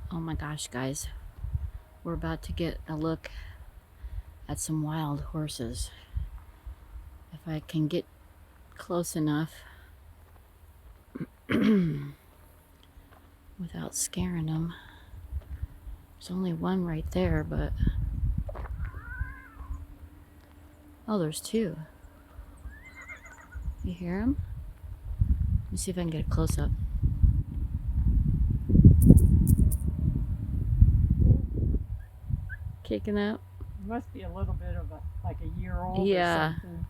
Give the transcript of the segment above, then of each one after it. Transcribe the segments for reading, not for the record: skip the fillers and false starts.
Oh my gosh, guys. We're about to get a look at some wild horses. If I can get close enough without scaring them. There's only one right there, but... Oh, there's two. You hear them? Let me see if I can get a close-up. Kicking up. It must be a little bit of like a year old or something.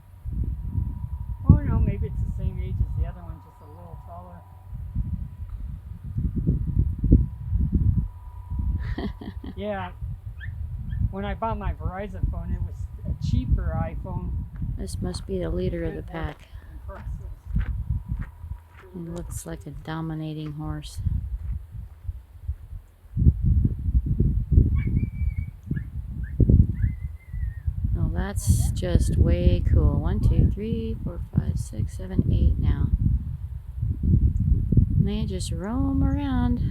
Oh no, maybe it's the same age as the other one, just a little taller. Yeah. When I bought my Verizon phone, it was a cheaper iPhone. This must be the leader of the pack. He looks like a dominating horse. Oh, that's just way cool. 1, 2, 3, 4, 5, 6, 7, 8 now. And they just roam around.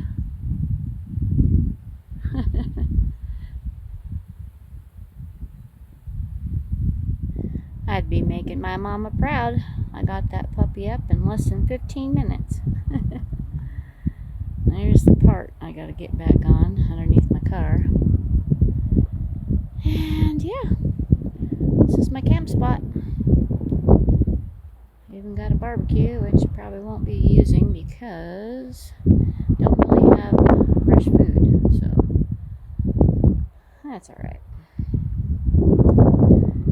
I'd be making my mama proud. I got that puppy up in less than 15 minutes. There's the part I gotta get back on underneath my car. And yeah, this is my camp spot. I even got a barbecue, which I probably won't be using because I don't really have fresh food, so that's alright.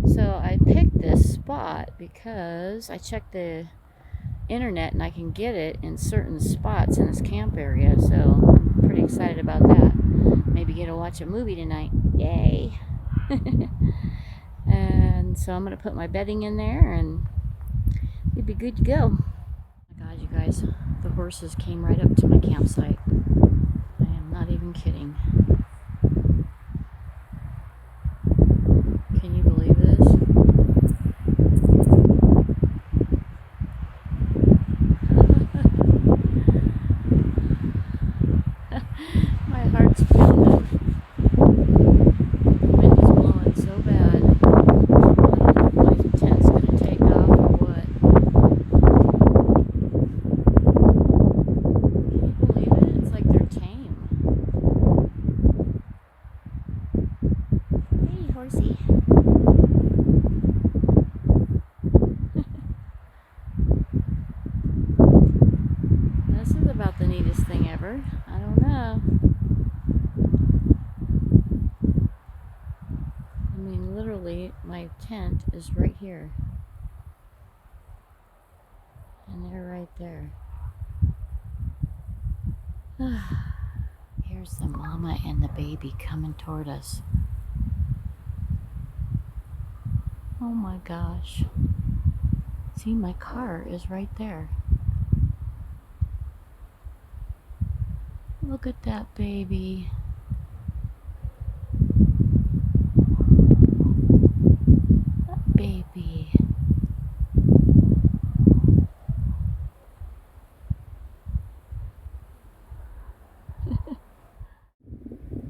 So I picked this spot because I checked the internet and I can get it in certain spots in this camp area, so I'm pretty excited about that. Maybe get to watch a movie tonight. Yay! And so I'm going to put my bedding in there and we'd be good to go. Oh my god, you guys, the horses came right up to my campsite. I am not even kidding. Can you believe this? My heart's pounding. The wind is blowing so bad. I don't know if my tent's gonna take off or what. Can you believe it? It's like they're tame. Hey, horsey. This is about the neatest thing ever. I don't know. I mean, literally, my tent is right here. And they're right there. Here's the mama and the baby coming toward us. Oh my gosh. See, my car is right there. Look at that baby. That baby.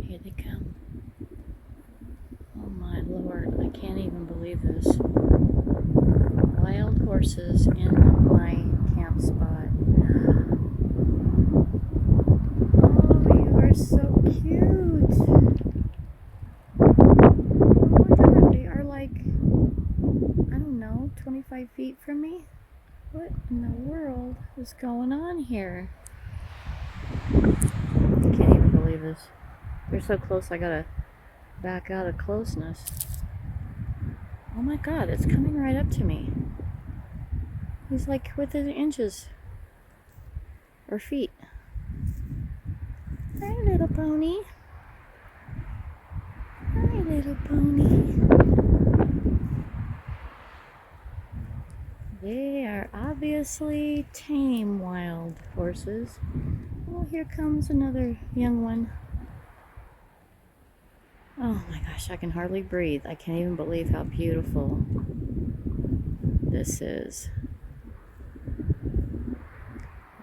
Here they come. Oh my lord, I can't even believe this. Wild horses in my camp spot. Oh, you are so cute. Oh my god, they are like, I don't know, 25 feet from me? What in the world is going on here? I can't even believe this. They're so close, I gotta back out of closeness. Oh my god, it's coming right up to me. He's like within inches. Or feet. Hi, little pony. Hi, little pony. They are obviously tame wild horses. Oh, here comes another young one. Oh my gosh, I can hardly breathe. I can't even believe how beautiful this is.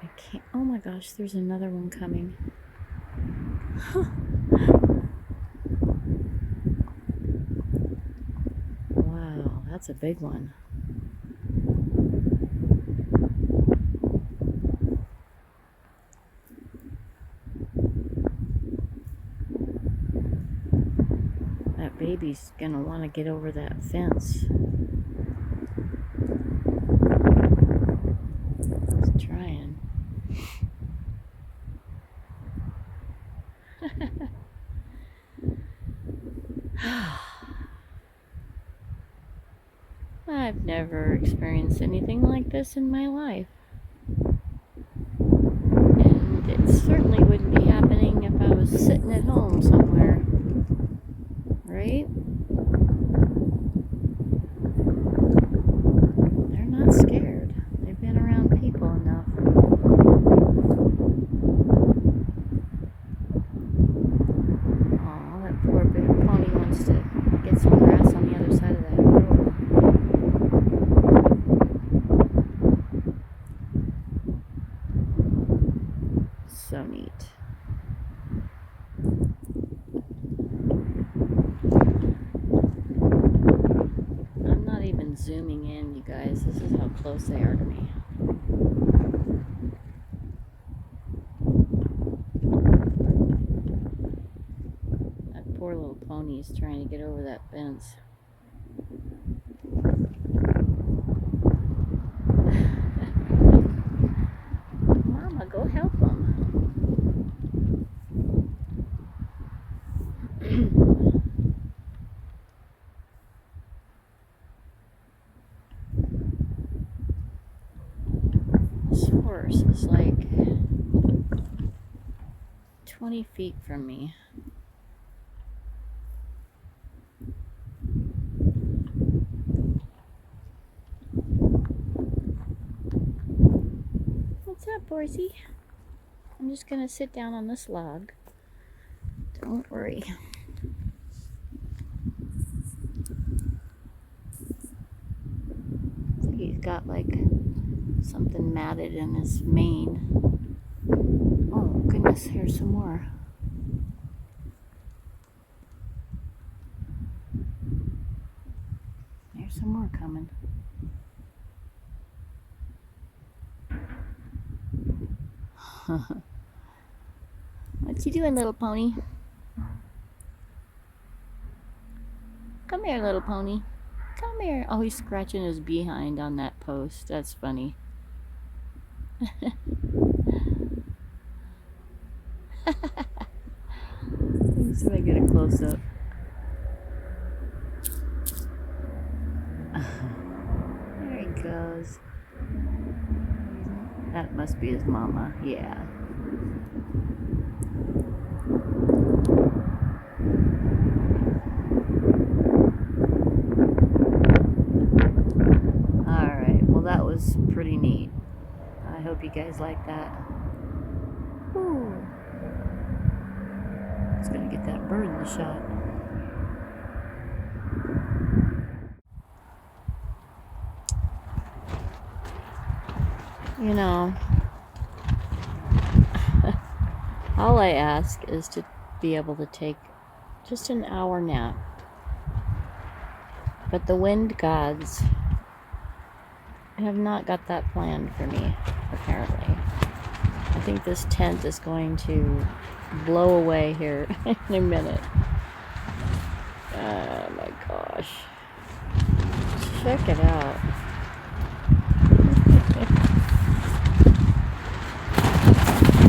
I can't. Oh my gosh, there's another one coming. Wow, that's a big one. That baby's gonna want to get over that fence. It's trying. I've never experienced anything like this in my life. And it certainly wouldn't be happening if I was sitting at home somewhere. Right? They're not scared. They've been around people enough. Aw, that poor big pony wants to get some grass on the other side of that road. So neat. I'm not even zooming in, you guys. This is how close they are to me. That poor little pony's trying to get over that fence. Mama, go help him. This horse is like 20 feet from me. What's up, Borsey? I'm just gonna sit down on this log. Don't worry. I think he's got like something matted in his mane. Oh goodness, here's some more. There's some more coming. What you doing, little pony? Come here, little pony. Come here. Oh, he's scratching his behind on that post. That's funny. Let's see if I get a close up. There he goes. That must be his mama. Yeah. Alright, well that was pretty neat. I hope you guys like that. Ooh. It's gonna get that bird in the shot. You know, all I ask is to be able to take just an hour nap. But the wind gods have not got that planned for me, apparently. I think this tent is going to blow away here in a minute. Oh my gosh. Check it out.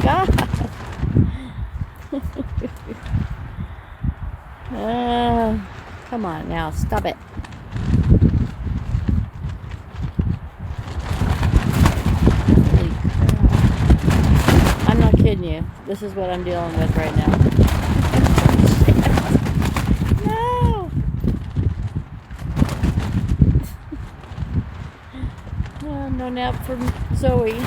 God. Come on now, stop it. Holy crap. I'm not kidding you. This is what I'm dealing with right now. No. No nap for Zoe.